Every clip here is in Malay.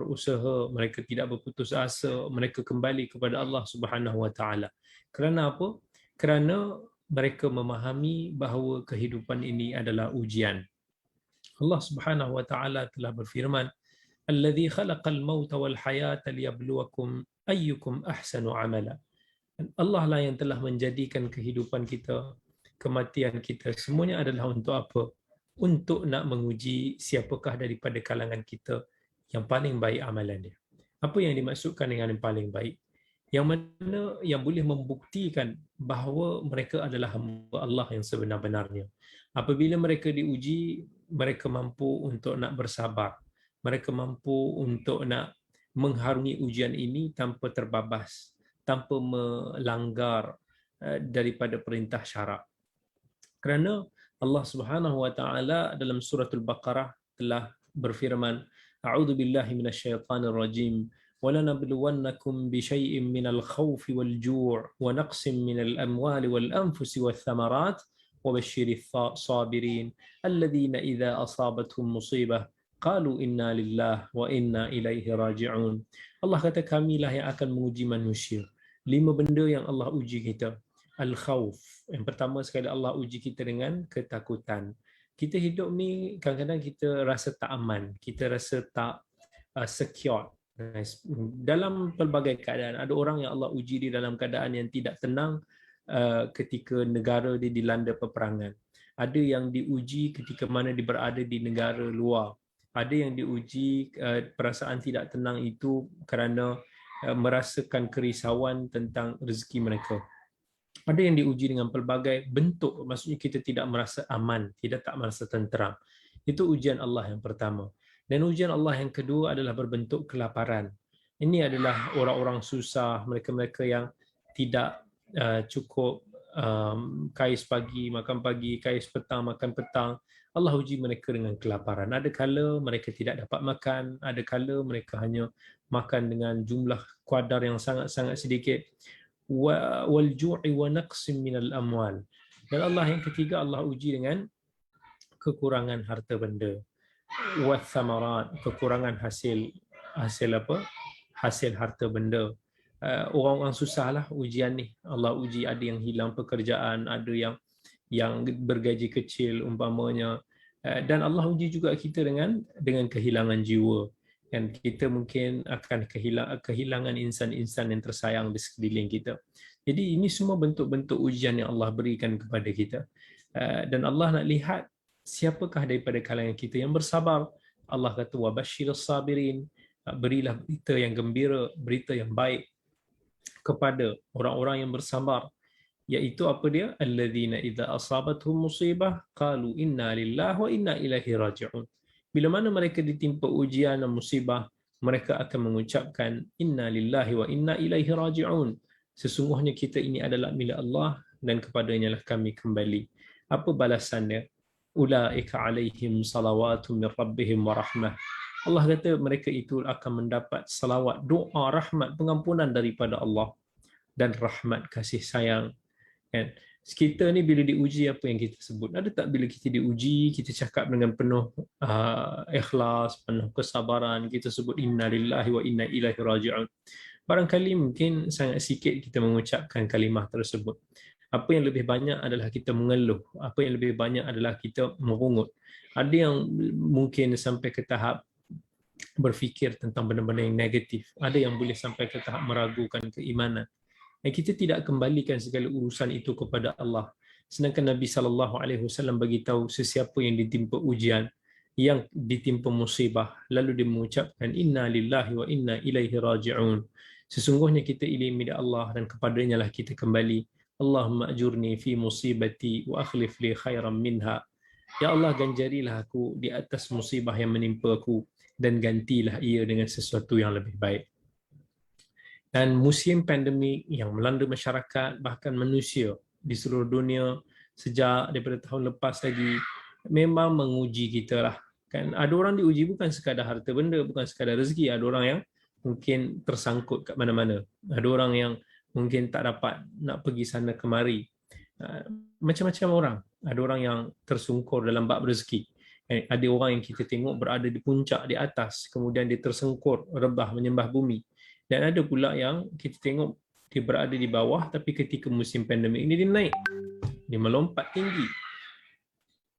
berusaha, mereka tidak berputus asa, mereka kembali kepada Allah Subhanahu Wa Taala. Kerana apa? Kerana mereka memahami bahawa kehidupan ini adalah ujian. Allah Subhanahu Wa Taala telah berfirman, "Alladzi khalaqal mauta wal hayata liyabluwakum ayyukum ahsanu amala." Allah lah yang telah menjadikan kehidupan kita, kematian kita, semuanya adalah untuk apa? Untuk nak menguji siapakah daripada kalangan kita yang paling baik amalan dia. Apa yang dimaksudkan dengan yang paling baik? Yang mana yang boleh membuktikan bahawa mereka adalah hamba Allah yang sebenar-benarnya. Apabila mereka diuji, mereka mampu untuk nak bersabar. Mereka mampu untuk nak mengharungi ujian ini tanpa terbabas, tanpa melanggar daripada perintah syarak. Kerana Allah Subhanahu Wa Taala dalam surah Al-Baqarah telah berfirman, A'udzu billahi minasyaitonir rajim, wa lanabluwannakum bisyai'in minal khaufi wal ju' wa naqsin minal amwali wal anfusi wath thamarat wa basyirits sabirin alladhina idza asabatuhum musibah qalu inna lillahi wa inna ilaihi raji'un. Allah kata, kamilah yang akan menguji manusia. 5 benda yang Allah uji kita. Al-khawf. Yang pertama sekali Allah uji kita dengan ketakutan. Kita hidup ni kadang-kadang kita rasa tak aman, kita rasa tak secure. Dalam pelbagai keadaan, ada orang yang Allah uji di dalam keadaan yang tidak tenang ketika negara dia dilanda peperangan. Ada yang diuji ketika mana dia berada di negara luar. Ada yang diuji perasaan tidak tenang itu kerana merasakan kerisauan tentang rezeki mereka. Ada yang diuji dengan pelbagai bentuk, maksudnya kita tidak merasa aman, tidak tak merasa tenteram. Itu ujian Allah yang pertama. Dan ujian Allah yang kedua adalah berbentuk kelaparan. Ini adalah orang-orang susah, mereka-mereka yang tidak cukup kais pagi, makan pagi, kais petang, makan petang. Allah uji mereka dengan kelaparan. Ada kala mereka tidak dapat makan, ada kala mereka hanya makan dengan jumlah kadar yang sangat-sangat sedikit. Wal ju'i wa naqsim minal amwal. Dan Allah yang ketiga, Allah uji dengan kekurangan harta benda. Wa thamarat, kekurangan hasil apa? Hasil harta benda. Orang-orang susahlah ujian ni. Allah uji, ada yang hilang pekerjaan, ada yang bergaji kecil umpamanya. Dan Allah uji juga kita dengan kehilangan jiwa. Dan kita mungkin akan kehilangan insan-insan yang tersayang di sekeliling kita. Jadi ini semua bentuk-bentuk ujian yang Allah berikan kepada kita. Dan Allah nak lihat siapakah daripada kalangan kita yang bersabar. Allah kata, wa basyirus sabirin, berilah berita yang gembira, berita yang baik kepada orang-orang yang bersabar. Iaitu apa dia? Alladzina idza asabatuhum musibah qalu inna lillahi wa inna ilaihi raji'un. Bila mana mereka ditimpa ujian dan musibah, mereka akan mengucapkan inna lillahi wa inna ilaihi raji'un. Sesungguhnya kita ini adalah milik Allah dan kepadanya lah kami kembali. Apa balasannya? Ulaika alaihim salawatun min rabbihim wa rahmah. Allah kata mereka itu akan mendapat salawat, doa, rahmat, pengampunan daripada Allah dan rahmat, kasih sayang. Kan? Kita ni bila diuji, apa yang kita sebut? Ada tak bila kita diuji, kita cakap dengan penuh ikhlas, penuh kesabaran, kita sebut inna lillahi wa inna ilaihi raji'un? Barangkali mungkin sangat sikit kita mengucapkan kalimah tersebut. Apa yang lebih banyak adalah kita mengeluh. Apa yang lebih banyak adalah kita merungut. Ada yang mungkin sampai ke tahap berfikir tentang benda-benda yang negatif. Ada yang boleh sampai ke tahap meragukan keimanan. Dan kita tidak kembalikan segala urusan itu kepada Allah. Sedangkan Nabi SAW bagi tahu sesiapa yang ditimpa ujian, yang ditimpa musibah, lalu dia mengucapkan inna lillahi wa inna ilaihi raji'un. Sesungguhnya kita ini milik Allah dan kepadanya lah kita kembali. Allahumma ajurni fi musibati wa akhlif li khairan minha. Ya Allah, ganjarilah aku di atas musibah yang menimpa aku dan gantilah ia dengan sesuatu yang lebih baik. Dan musim pandemik yang melanda masyarakat, bahkan manusia di seluruh dunia sejak daripada tahun lepas lagi, memang menguji kita lah. Kan? Ada orang diuji bukan sekadar harta benda, bukan sekadar rezeki. Ada orang yang mungkin tersangkut kat mana-mana. Ada orang yang mungkin tak dapat nak pergi sana kemari. Macam-macam orang. Ada orang yang tersungkur dalam bab rezeki. Ada orang yang kita tengok berada di puncak di atas, kemudian dia tersengkur, rebah menyembah bumi. Dan ada pula yang kita tengok dia berada di bawah, tapi ketika musim pandemik ini dia naik, dia melompat tinggi.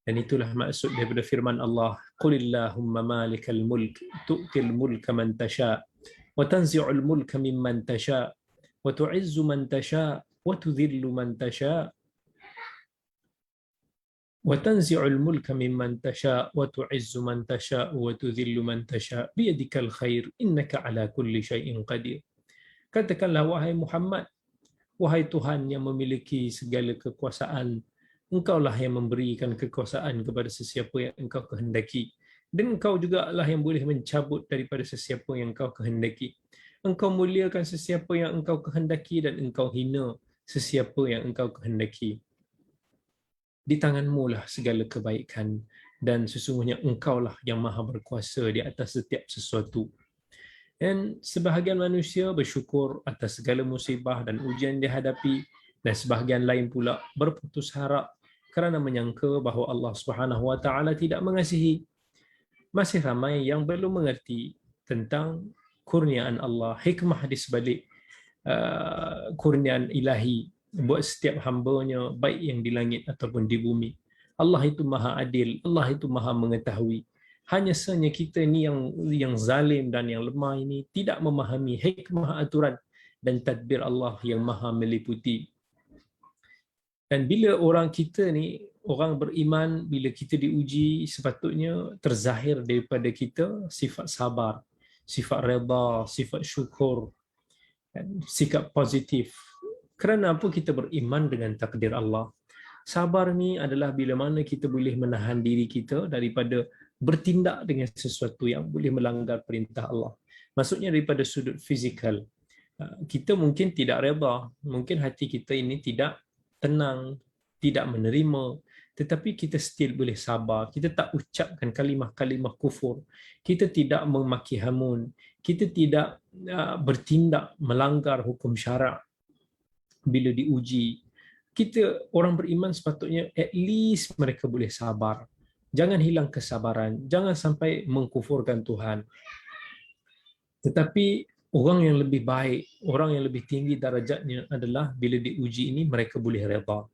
Dan itulah maksud daripada firman Allah, Qulillahumma malikal mulk tu'til mulka man tasha wa tanzi'ul mulka mimman tasha wa tu'izzu man tasha wa tudhillu man tasha wa tanzi'ul mulka mimman tasha wa tu'izzu man tasha wa tudhillu man tasha biyadikal khair innaka ala kulli syai'in qadir. Katakanlah wahai Muhammad, wahai Tuhan yang memiliki segala kekuasaan, Engkaulah yang memberikan kekuasaan kepada sesiapa yang Engkau kehendaki, dan Engkau juga lah yang boleh mencabut daripada sesiapa yang Engkau kehendaki. Engkau muliakan sesiapa yang Engkau kehendaki dan Engkau hina sesiapa yang Engkau kehendaki. Di tanganmu lah segala kebaikan, dan sesungguhnya Engkaulah yang maha berkuasa di atas setiap sesuatu. Dan sebahagian manusia bersyukur atas segala musibah dan ujian dihadapi, dan sebahagian lain pula berputus harap kerana menyangka bahawa Allah Subhanahu Wa Taala tidak mengasihi. Masih ramai yang belum mengerti tentang kurniaan Allah, hikmah di sebalik kurniaan ilahi buat setiap hamba-Nya, baik yang di langit ataupun di bumi. Allah itu maha adil, Allah itu maha mengetahui. Hanya sahaja kita ni yang zalim dan yang lemah ini tidak memahami hikmah aturan dan tadbir Allah yang maha meliputi. Dan bila orang kita ni, orang beriman, bila kita diuji, sepatutnya terzahir daripada kita sifat sabar, sifat redha, sifat syukur, sikap positif. Kerana apa kita beriman dengan takdir Allah? Sabar ni adalah bila mana kita boleh menahan diri kita daripada bertindak dengan sesuatu yang boleh melanggar perintah Allah. Maksudnya daripada sudut fizikal. Kita mungkin tidak redha, mungkin hati kita ini tidak tenang, tidak menerima, tetapi kita still boleh sabar. Kita tak ucapkan kalimah-kalimah kufur, kita tidak memaki hamun, kita tidak bertindak melanggar hukum syarak. Bila diuji, kita orang beriman sepatutnya at least mereka boleh sabar. Jangan hilang kesabaran, jangan sampai mengkufurkan Tuhan. Tetapi orang yang lebih baik, orang yang lebih tinggi darajatnya adalah bila diuji ini mereka boleh redha.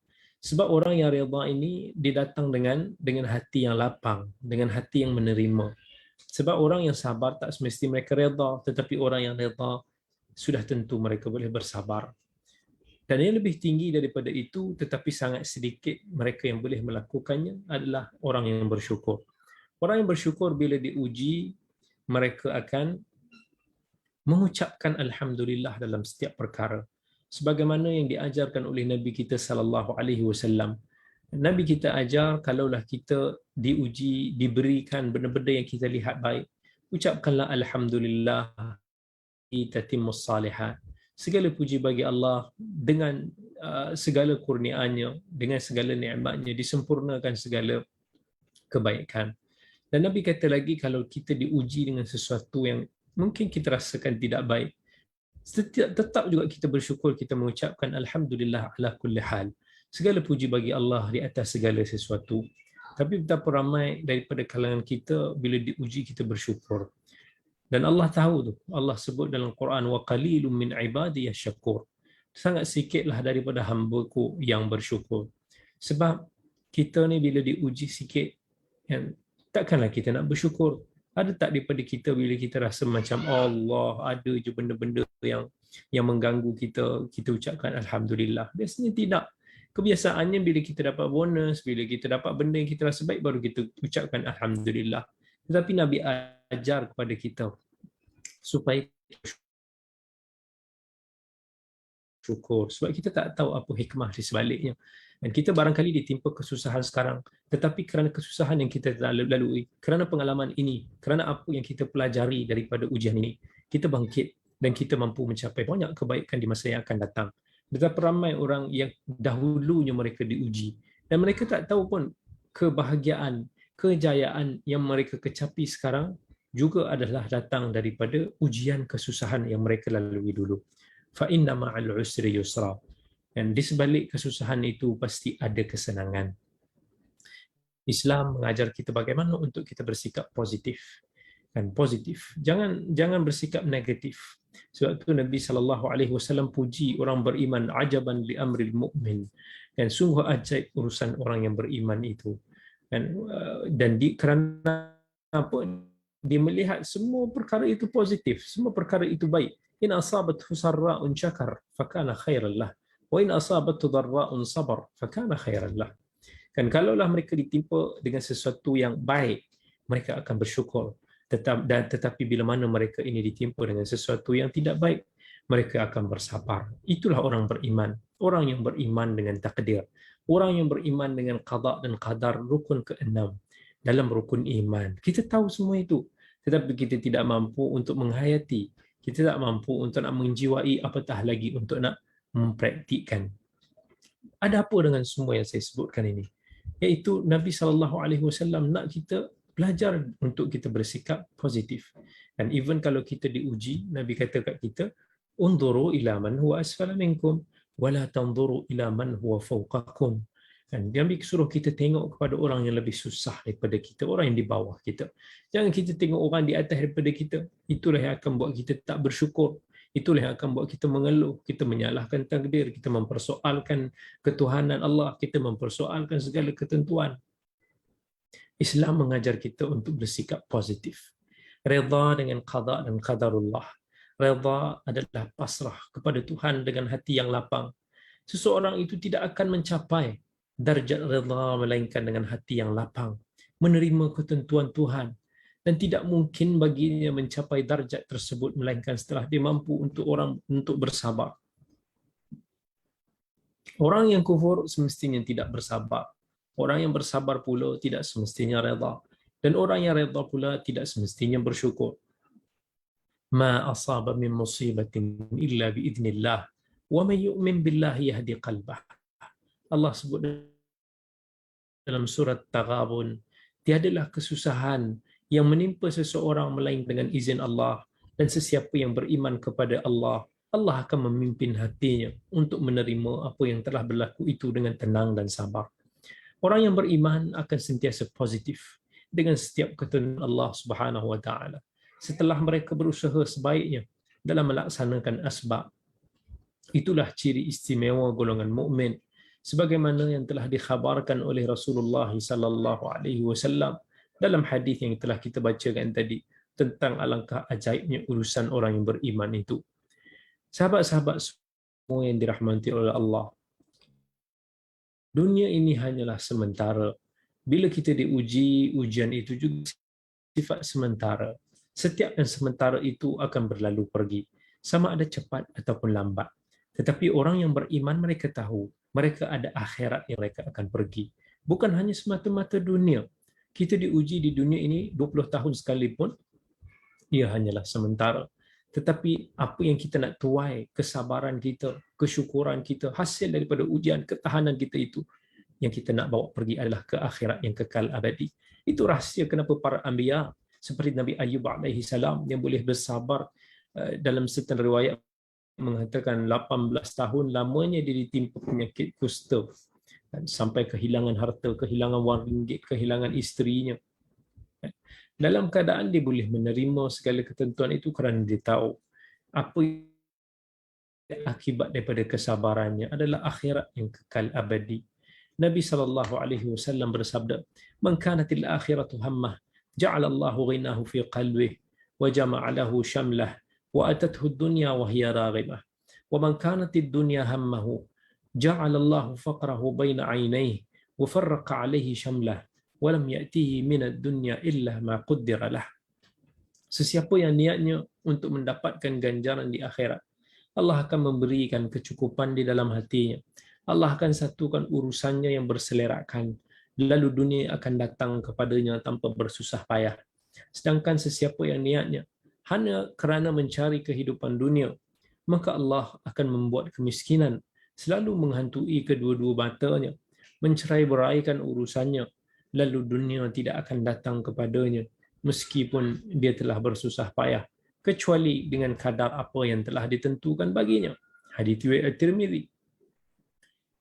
Sebab orang yang redha ini dia datang dengan hati yang lapang, dengan hati yang menerima. Sebab orang yang sabar tak semestinya mereka redha, tetapi orang yang redha sudah tentu mereka boleh bersabar. Dan yang lebih tinggi daripada itu, tetapi sangat sedikit mereka yang boleh melakukannya, adalah orang yang bersyukur. Orang yang bersyukur bila diuji, mereka akan mengucapkan alhamdulillah dalam setiap perkara. Sebagaimana yang diajarkan oleh Nabi kita sallallahu alaihi wasallam. Nabi kita ajar, kalaulah kita diuji, diberikan benda-benda yang kita lihat baik, ucapkanlah alhamdulillah tatimmus salihat. Segala puji bagi Allah, dengan segala kurniaannya, dengan segala nikmatnya, disempurnakan segala kebaikan. Dan Nabi kata lagi, kalau kita diuji dengan sesuatu yang mungkin kita rasakan tidak baik, tetap juga kita bersyukur, kita mengucapkan alhamdulillah ala kulli hal. Segala puji bagi Allah di atas segala sesuatu. Tapi betapa ramai daripada kalangan kita bila diuji kita bersyukur. Dan Allah tahu tu, Allah sebut dalam Quran, wa qalilum min ibadiyas syakur. Sangat sikitlah daripada hamba-Ku yang bersyukur. Sebab kita ni bila diuji sikit, kan, takkanlah kita nak bersyukur. Ada tak daripada kita bila kita rasa macam Allah, ada je benda-benda yang mengganggu kita, kita ucapkan alhamdulillah? Biasanya tidak. Kebiasaannya bila kita dapat bonus, bila kita dapat benda yang kita rasa baik, baru kita ucapkan alhamdulillah. Tetapi Nabi ajar kepada kita supaya syukur, sebab kita tak tahu apa hikmah di sebaliknya. Dan kita barangkali ditimpa kesusahan sekarang, tetapi kerana kesusahan yang kita lalui, kerana pengalaman ini, kerana apa yang kita pelajari daripada ujian ini, kita bangkit dan kita mampu mencapai banyak kebaikan di masa yang akan datang. Betapa ramai orang yang dahulunya mereka diuji dan mereka tak tahu pun kebahagiaan, kejayaan yang mereka kecapi sekarang juga adalah datang daripada ujian kesusahan yang mereka lalui dulu. Fa inna ma'al usri yusra. Dan di sebalik kesusahan itu pasti ada kesenangan. Islam mengajar kita bagaimana untuk kita bersikap positif. Kan positif. Jangan bersikap negatif. Sebab itu Nabi SAW puji orang beriman, ajaban li amril mu'min. Dan sungguh ajaib urusan orang yang beriman itu. Dan kerana apa? Dia melihat semua perkara itu positif, semua perkara itu baik. In asabathu sarra'un syakar fakana khairan lah. Wa in asabathu dharra'un sabar fakana khairan lah. Kan kalaulah mereka ditimpa dengan sesuatu yang baik, mereka akan bersyukur. Tetapi bila mana mereka ini ditimpa dengan sesuatu yang tidak baik, mereka akan bersabar. Itulah orang beriman. Orang yang beriman dengan takdir. Orang yang beriman dengan qada dan qadar, rukun ke-6 dalam rukun iman. Kita tahu semua itu, tetapi kita tidak mampu untuk menghayati. Kita tak mampu untuk nak menjiwai, apatah lagi untuk nak mempraktikkan. Ada apa dengan semua yang saya sebutkan ini? Iaitu Nabi SAW nak kita belajar untuk kita bersikap positif. Dan even kalau kita diuji, Nabi kata kat kita, "Unduru ila man huwa asfala minkum, wala tanzuru ila man huwa fawqakum." Dan Nabi suruh kita tengok kepada orang yang lebih susah daripada kita, orang yang di bawah kita. Jangan kita tengok orang di atas daripada kita. Itulah yang akan buat kita tak bersyukur. Itulah yang akan buat kita mengeluh, kita menyalahkan takdir, kita mempersoalkan ketuhanan Allah, kita mempersoalkan segala ketentuan. Islam mengajar kita untuk bersikap positif. Redha dengan qada dan qadarullah. Redha adalah pasrah kepada Tuhan dengan hati yang lapang. Seseorang itu tidak akan mencapai darjat redha melainkan dengan hati yang lapang, menerima ketentuan Tuhan. Dan tidak mungkin baginya mencapai darjat tersebut melainkan setelah dia mampu untuk bersabar. Orang yang kufur semestinya tidak bersabar. Orang yang bersabar pula tidak semestinya redha. Dan orang yang redha pula tidak semestinya bersyukur. Ma asaba min musibatin illa biidznillah wa man yu'min billahi yahdi qalbah. Allah sebut dalam surat Taghabun, tiadalah kesusahan yang menimpa seseorang melainkan dengan izin Allah, dan sesiapa yang beriman kepada Allah, Allah akan memimpin hatinya untuk menerima apa yang telah berlaku itu dengan tenang dan sabar. Orang yang beriman akan sentiasa positif dengan setiap ketentuan Allah Subhanahu wa taala. Setelah mereka berusaha sebaiknya dalam melaksanakan asbab. Itulah ciri istimewa golongan mukmin, sebagaimana yang telah dikhabarkan oleh Rasulullah sallallahu alaihi wasallam dalam hadis yang telah kita bacakan tadi tentang alangkah ajaibnya urusan orang yang beriman itu. Sahabat-sahabat semua yang dirahmati oleh Allah, dunia ini hanyalah sementara. Bila kita diuji, ujian itu juga sifat sementara. Setiap yang sementara itu akan berlalu pergi, sama ada cepat ataupun lambat. Tetapi orang yang beriman, mereka tahu mereka ada akhirat yang mereka akan pergi. Bukan hanya semata-mata dunia. Kita diuji di dunia ini 20 tahun sekalipun, ia hanyalah sementara. Tetapi apa yang kita nak tuai, kesabaran kita, kesyukuran kita, hasil daripada ujian, ketahanan kita itu, yang kita nak bawa pergi adalah ke akhirat yang kekal abadi. Itu rahsia kenapa para anbiya, seperti Nabi Ayyub alaihi salam yang boleh bersabar, dalam setengah riwayat mengatakan 18 tahun lamanya dia ditimpa penyakit kusta, dan sampai kehilangan harta, kehilangan wang ringgit, kehilangan isterinya. Dalam keadaan dia boleh menerima segala ketentuan itu kerana dia tahu apa akibat daripada kesabarannya adalah akhirat yang kekal abadi. Nabi SAW bersabda, "Man kanatil akhiratu hammah, ja'ala Allahu ghinahu fi qalbihi wa jama'a lahu shamlah wa atathu ad-dunya wa hiya raghibah. Wa man kanatid dunya hammahu, ja'ala Allahu faqrahu baina 'ainayhi wa farraqa 'alayhi shamlah wa lam ya'tihi min ad-dunya illa ma qaddara lah." Sesiapa yang niatnya untuk mendapatkan ganjaran di akhirat, Allah akan memberikan kecukupan di dalam hatinya. Allah akan satukan urusannya yang berselerakkan, lalu dunia akan datang kepadanya tanpa bersusah payah. Sedangkan sesiapa yang niatnya hanya kerana mencari kehidupan dunia, maka Allah akan membuat kemiskinan selalu menghantui kedua-dua matanya, mencerai-beraikan urusannya, lalu dunia tidak akan datang kepadanya meskipun dia telah bersusah payah, kecuali dengan kadar apa yang telah ditentukan baginya. Hadis riwayat Tirmizi.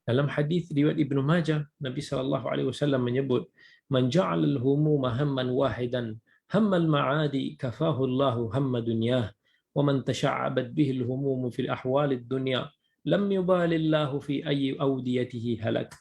Dalam hadis riwayat Ibnu Majah, Nabi SAW menyebut, man ja'ala al-humuma hamman wahidan hammal ma'adi kafahu Allahu hamma dunyah wa man tasha'abat bihi al-humum fil ahwal ad-dunya lam yubalillahu fi ayyi awdiyatihi halak.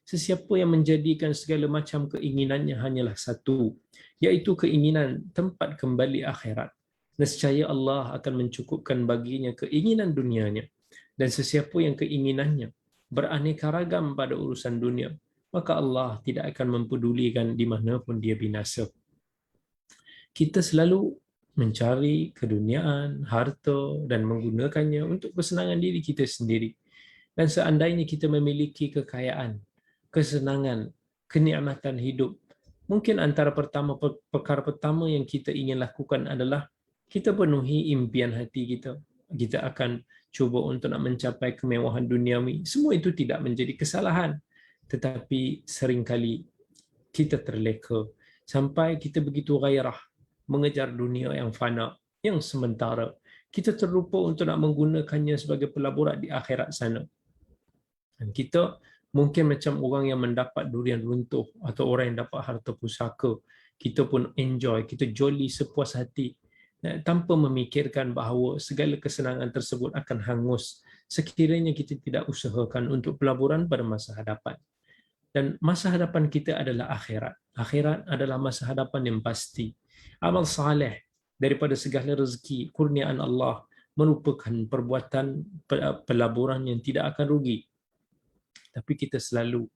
Sesiapa yang menjadikan segala macam keinginannya hanyalah satu, iaitu keinginan tempat kembali akhirat, nescaya Allah akan mencukupkan baginya keinginan dunianya. Dan sesiapa yang keinginannya beraneka ragam pada urusan dunia, maka Allah tidak akan mempedulikan di mana pun dia binasa. Kita selalu mencari keduniaan, harta dan menggunakannya untuk kesenangan diri kita sendiri. Dan seandainya kita memiliki kekayaan, kesenangan, kenikmatan hidup, mungkin antara perkara pertama yang kita ingin lakukan adalah kita penuhi impian hati kita. Kita akan cuba untuk nak mencapai kemewahan duniawi. Semua itu tidak menjadi kesalahan. Tetapi seringkali kita terleka sampai kita begitu gairah mengejar dunia yang fana, yang sementara. Kita terlupa untuk nak menggunakannya sebagai pelaburan di akhirat sana. Dan kita mungkin macam orang yang mendapat durian runtuh atau orang yang dapat harta pusaka. Kita pun enjoy, kita jolly sepuas hati tanpa memikirkan bahawa segala kesenangan tersebut akan hangus sekiranya kita tidak usahakan untuk pelaburan pada masa hadapan. Dan masa hadapan kita adalah akhirat. Akhirat adalah masa hadapan yang pasti. Amal saleh daripada segala rezeki, kurniaan Allah merupakan perbuatan pelaburan yang tidak akan rugi. Tapi kita selalu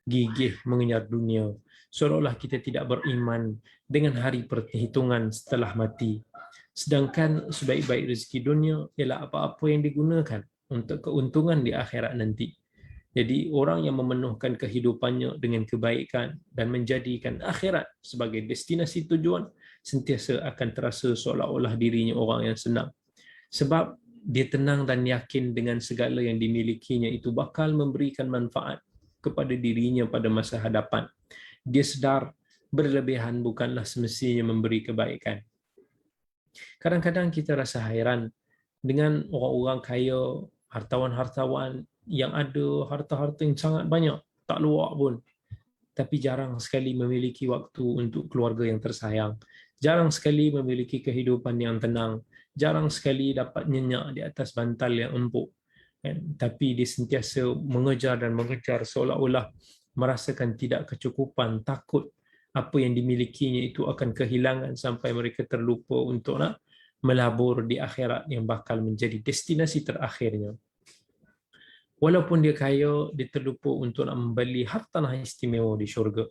gigih mengejar dunia, seolah-olah kita tidak beriman dengan hari perhitungan setelah mati. Sedangkan sebaik-baik rezeki dunia ialah apa-apa yang digunakan untuk keuntungan di akhirat nanti. Jadi orang yang memenuhkan kehidupannya dengan kebaikan dan menjadikan akhirat sebagai destinasi tujuan, sentiasa akan terasa seolah-olah dirinya orang yang senang. Sebab dia tenang dan yakin dengan segala yang dimilikinya itu bakal memberikan manfaat kepada dirinya pada masa hadapan. Dia sedar berlebihan bukanlah semestinya memberi kebaikan. Kadang-kadang kita rasa hairan dengan orang-orang kaya, hartawan-hartawan yang ada harta-harta yang sangat banyak, tak luak pun. Tapi jarang sekali memiliki waktu untuk keluarga yang tersayang. Jarang sekali memiliki kehidupan yang tenang. Jarang sekali dapat nyenyak di atas bantal yang empuk. Tapi dia sentiasa mengejar dan mengejar seolah-olah merasakan tidak kecukupan, takut apa yang dimilikinya itu akan kehilangan sampai mereka terlupa untuk nak melabur di akhirat yang bakal menjadi destinasi terakhirnya. Walaupun dia kaya, dia terlupa untuk nak membeli hartanah istimewa di syurga.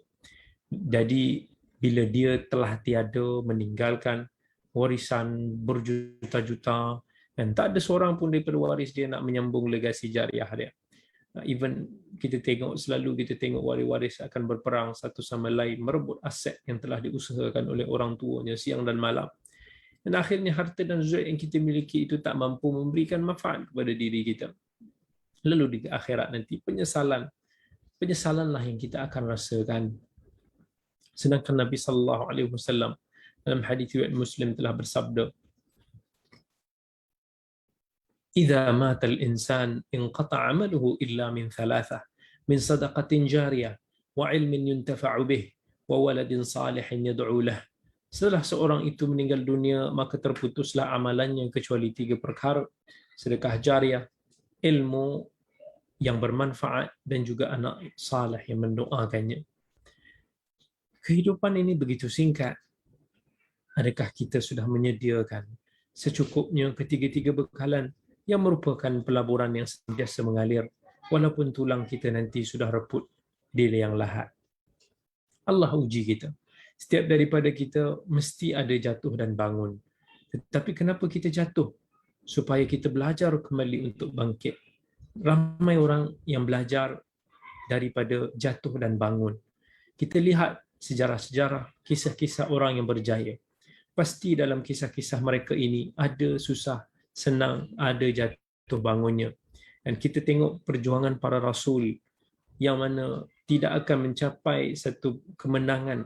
Jadi bila dia telah tiada, meninggalkan warisan berjuta-juta dan tak ada seorang pun daripada waris dia nak menyambung legasi jariah dia. Even kita tengok, selalu kita tengok waris-waris akan berperang satu sama lain, merebut aset yang telah diusahakan oleh orang tuanya siang dan malam. Dan akhirnya harta dan zuhud yang kita miliki itu tak mampu memberikan manfaat kepada diri kita. Lalu di akhirat nanti penyesalanlah yang kita akan rasakan. Sedangkan Nabi sallallahu alaihi wasallam dalam hadis riwayat Muslim telah bersabda, "Idza mata al-insan inqata'a 'amaluhu illa min thalathah, min sadaqatin jariyah wa 'ilmin yuntafa'u bih wa waladin salihin yad'u lah." Setelah seorang itu meninggal dunia, maka terputuslah amalannya kecuali 3 perkara: sedekah jariah, ilmu yang bermanfaat dan juga anak saleh yang mendoakannya. Kehidupan ini begitu singkat. Adakah kita sudah menyediakan secukupnya ketiga-tiga bekalan yang merupakan pelaburan yang sentiasa mengalir walaupun tulang kita nanti sudah reput di liang lahat? Allah uji kita. Setiap daripada kita mesti ada jatuh dan bangun. Tetapi kenapa kita jatuh? Supaya kita belajar kembali untuk bangkit. Ramai orang yang belajar daripada jatuh dan bangun. Kita lihat sejarah-sejarah, kisah-kisah orang yang berjaya. Pasti dalam kisah-kisah mereka ini ada susah, senang, ada jatuh bangunnya. Dan kita tengok perjuangan para rasul yang mana tidak akan mencapai satu kemenangan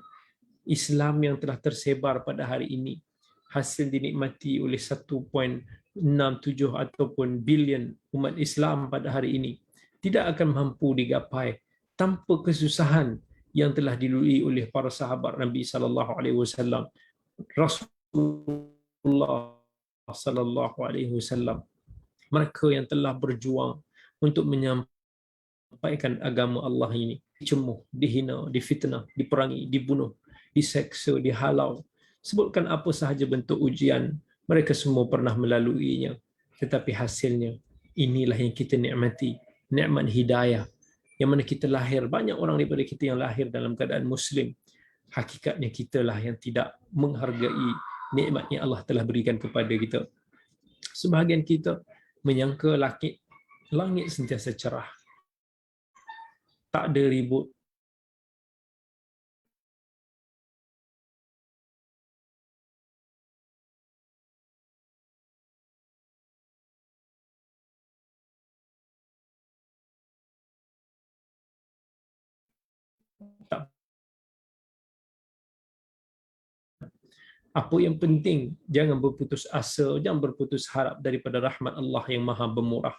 Islam yang telah tersebar pada hari ini, hasil dinikmati oleh 1.67 ataupun bilion umat Islam pada hari ini, tidak akan mampu digapai tanpa kesusahan yang telah dilalui oleh para sahabat Nabi sallallahu alaihi wasallam, Rasulullah sallallahu alaihi wasallam, mereka yang telah berjuang untuk menyampaikan agama Allah ini, dicemuh, dihina, difitnah, diperangi, dibunuh, diseksa, dihalau. Sebutkan apa sahaja bentuk ujian, mereka semua pernah melaluinya. Tetapi hasilnya, inilah yang kita nikmati, nikmat hidayah. Yang mana kita lahir, banyak orang daripada kita yang lahir dalam keadaan Muslim. Hakikatnya kitalah yang tidak menghargai nikmat yang Allah telah berikan kepada kita. Sebahagian kita menyangka langit sentiasa cerah, tak ada ribut, tak. Apa yang penting, jangan berputus asa, jangan berputus harap daripada rahmat Allah yang maha pemurah.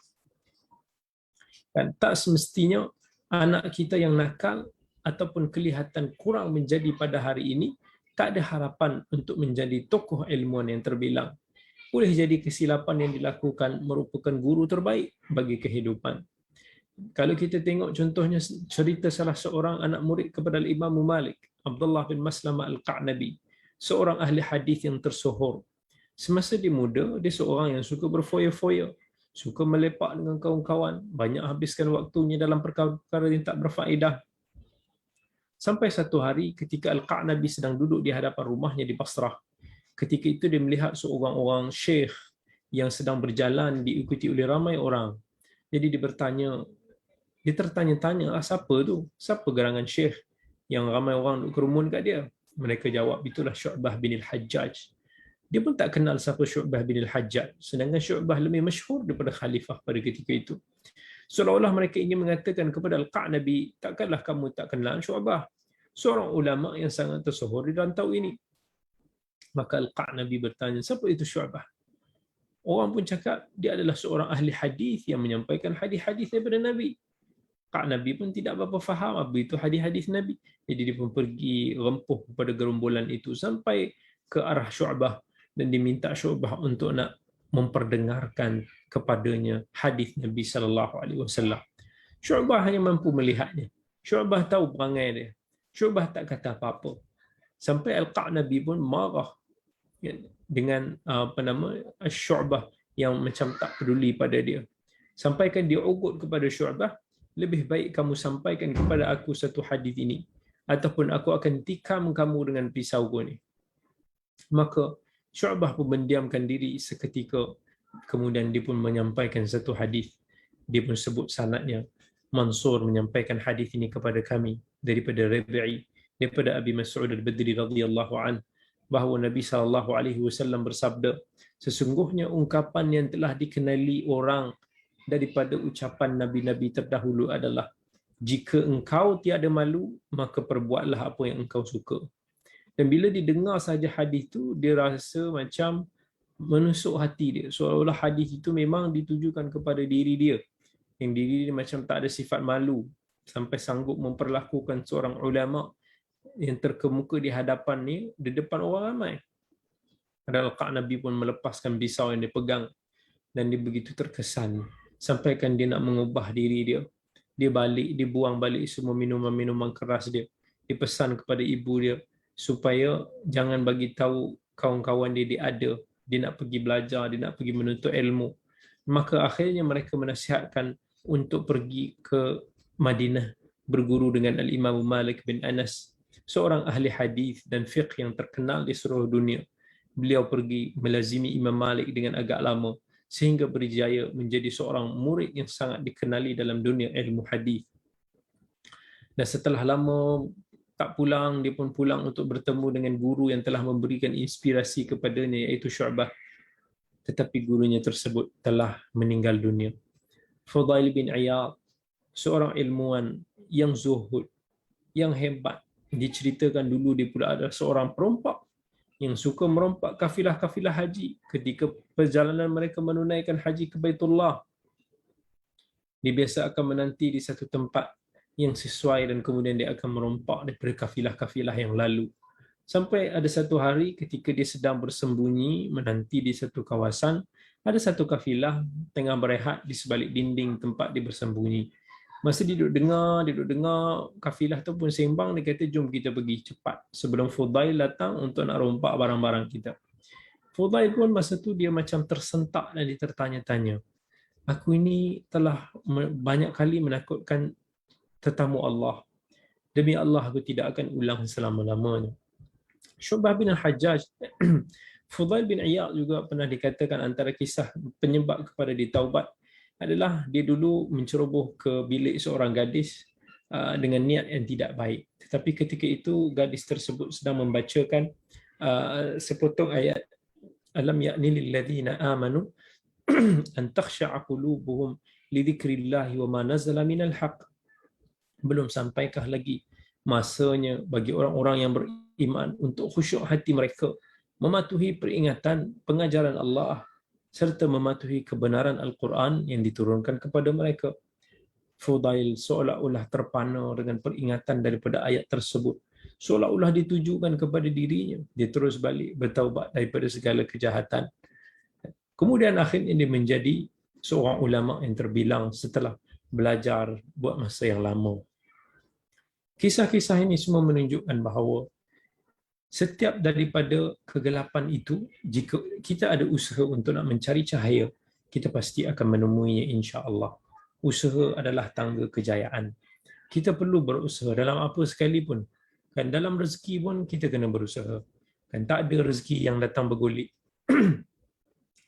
Dan tak semestinya anak kita yang nakal ataupun kelihatan kurang menjadi pada hari ini, tak ada harapan untuk menjadi tokoh ilmuwan yang terbilang. Boleh jadi kesilapan yang dilakukan merupakan guru terbaik bagi kehidupan. Kalau kita tengok contohnya cerita salah seorang anak murid kepada Imam Malik, Abdullah bin Maslamah Al-Qa'nabi, seorang ahli hadis yang tersohor. Semasa dia muda, dia seorang yang suka berfoya-foya, suka melepak dengan kawan-kawan, banyak habiskan waktunya dalam perkara-perkara yang tak berfaedah. Sampai satu hari ketika Al-Qa'nabi sedang duduk di hadapan rumahnya di Basrah, ketika itu dia melihat seorang orang syekh yang sedang berjalan diikuti oleh ramai orang. Jadi dia tertanya-tanya, siapa tu? Siapa gerangan syekh yang ramai orang duk kerumun kat dia? Mereka jawab, itulah Syu'bah bin Al-Hajjaj. Dia pun tak kenal siapa Syu'bah bin Al-Hajjaj, sedangkan Syu'bah lebih masyhur daripada khalifah pada ketika itu. Seolah-olah mereka ingin mengatakan kepada Al-Qa'nabi, takkanlah kamu tak kenal Syu'bah, seorang ulama yang sangat tersohor di rantau ini. Maka Al-Qa'nabi bertanya, siapa itu Syu'bah? Orang pun cakap, dia adalah seorang ahli hadis yang menyampaikan hadis-hadis daripada Nabi. Nabi pun tidak berapa faham apa itu hadis-hadis Nabi. Jadi dia pun pergi rempuh kepada gerombolan itu sampai ke arah Syu'bah dan diminta Syu'bah untuk nak memperdengarkan kepadanya hadis Nabi sallallahu alaihi wasallam. Syu'bah hanya mampu melihatnya. Syu'bah tahu perangai dia. Syu'bah tak kata apa-apa. Sampai Al-Qa'nabi pun marah dengan Syu'bah yang macam tak peduli pada dia. Sampaikan dia ugut kepada Syu'bah, lebih baik kamu sampaikan kepada aku satu hadis ini, ataupun aku akan tikam kamu dengan pisauku ni. Maka Syu'bah pun mendiamkan diri seketika, kemudian dia pun menyampaikan satu hadis. Dia pun sebut sanadnya, Mansur menyampaikan hadis ini kepada kami daripada Rabi'i, daripada Abi Mas'ud Al-Badri radhiyallahu an, bahawa Nabi sallallahu alaihi wasallam bersabda, sesungguhnya ungkapan yang telah dikenali orang daripada ucapan nabi-nabi terdahulu adalah, jika engkau tiada malu, maka perbuatlah apa yang engkau suka. Dan bila didengar saja hadis itu, dia rasa macam menusuk hati dia, seolah-olah hadis itu memang ditujukan kepada diri dia, yang diri dia macam tak ada sifat malu sampai sanggup memperlakukan seorang ulama yang terkemuka di hadapan ni di depan orang ramai. Padahal Qa'nabi pun melepaskan pisau yang dia pegang dan dia begitu terkesan, sampaikan dia nak mengubah diri dia. Dia balik, dia buang balik semua minuman-minuman keras dia. Dia pesan kepada ibu dia supaya jangan bagi tahu kawan-kawan dia ada. Dia nak pergi belajar, dia nak pergi menuntut ilmu. Maka akhirnya mereka menasihatkan untuk pergi ke Madinah berguru dengan Al-Imam Malik bin Anas, seorang ahli hadis dan fiqh yang terkenal di seluruh dunia. Beliau pergi melazimi Imam Malik dengan agak lama sehingga berjaya menjadi seorang murid yang sangat dikenali dalam dunia ilmu hadis. Dan setelah lama tak pulang, dia pun pulang untuk bertemu dengan guru yang telah memberikan inspirasi kepadanya, iaitu Syu'bah. Tetapi gurunya tersebut telah meninggal dunia. Fudail bin Iyad, seorang ilmuwan yang zuhud, yang hebat. Diceritakan dulu dia pula adalah seorang perompak yang suka merompak kafilah-kafilah haji ketika perjalanan mereka menunaikan haji ke Baitullah. Dia biasa akan menanti di satu tempat yang sesuai dan kemudian dia akan merompak daripada kafilah-kafilah yang lalu. Sampai ada satu hari ketika dia sedang bersembunyi menanti di satu kawasan, ada satu kafilah tengah berehat di sebalik dinding tempat dia bersembunyi. Masa dia duduk dengar kafilah tu pun sembang, dia kata jom kita pergi cepat sebelum Fudail datang untuk nak rompak barang-barang kita. Fudail pun masa tu dia macam tersentak dan dia tertanya-tanya, aku ini telah banyak kali menakutkan tetamu Allah. Demi Allah aku tidak akan ulang selama-lamanya. Syu'bah bin Al-Hajjaj, Fudail bin Iyad juga pernah dikatakan antara kisah penyebab kepada dia taubat adalah dia dulu menceroboh ke bilik seorang gadis dengan niat yang tidak baik. Tetapi ketika itu gadis tersebut sedang membacakan sepotong ayat alam ya'ni lil ladzina amanu an takhsha'a qulubuhum li dzikrillahi wa ma nazala minal haqq. Belum sampaikah lagi masanya bagi orang-orang yang beriman untuk khusyuk hati mereka, mematuhi peringatan pengajaran Allah serta mematuhi kebenaran Al-Quran yang diturunkan kepada mereka. Fudail seolah-olah terpana dengan peringatan daripada ayat tersebut, seolah-olah ditujukan kepada dirinya. Dia terus balik bertaubat daripada segala kejahatan. Kemudian akhirnya dia menjadi seorang ulama yang terbilang setelah belajar buat masa yang lama. Kisah-kisah ini semua menunjukkan bahawa setiap daripada kegelapan itu, jika kita ada usaha untuk nak mencari cahaya, kita pasti akan menemuinya insya-Allah. Usaha adalah tangga kejayaan. Kita perlu berusaha dalam apa sekalipun. Kan dalam rezeki pun kita kena berusaha. Kan tak ada rezeki yang datang bergolek.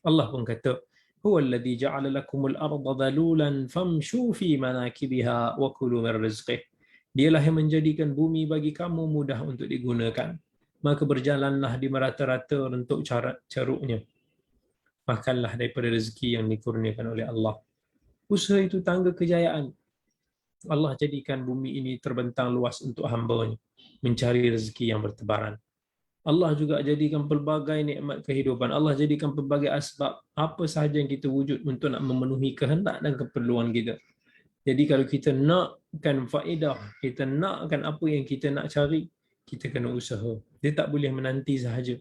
Allah pun kata, "Huwallazi ja'ala lakumul arda dhalulan famshu fi manakibiha wa kulu min rizqihi." Dialah yang menjadikan bumi bagi kamu mudah untuk digunakan. Maka berjalanlah di merata-rata rentuk caruknya. Makanlah daripada rezeki yang dikurniakan oleh Allah. Usaha itu tangga kejayaan. Allah jadikan bumi ini terbentang luas untuk hamba-Nya mencari rezeki yang bertebaran. Allah juga jadikan pelbagai nikmat kehidupan. Allah jadikan pelbagai asbab apa sahaja yang kita wujud untuk nak memenuhi kehendak dan keperluan kita. Jadi kalau kita nakkan faedah, kita nakkan apa yang kita nak cari, kita kena usaha. Dia tak boleh menanti sahaja.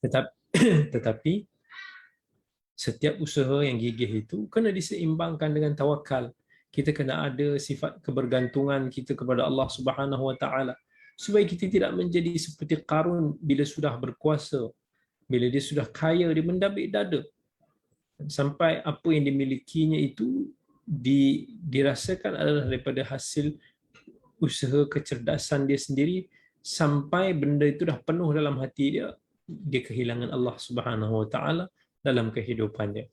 Tetapi setiap usaha yang gigih itu kena diseimbangkan dengan tawakal. Kita kena ada sifat kebergantungan kita kepada Allah Subhanahu Wa Taala supaya kita tidak menjadi seperti Qarun bila sudah berkuasa, bila dia sudah kaya, dia mendabik dada sampai apa yang dimilikinya itu dirasakan adalah daripada hasil usaha kecerdasan dia sendiri, sampai benda itu dah penuh dalam hati dia, dia kehilangan Allah Subhanahu Wa Taala dalam kehidupannya.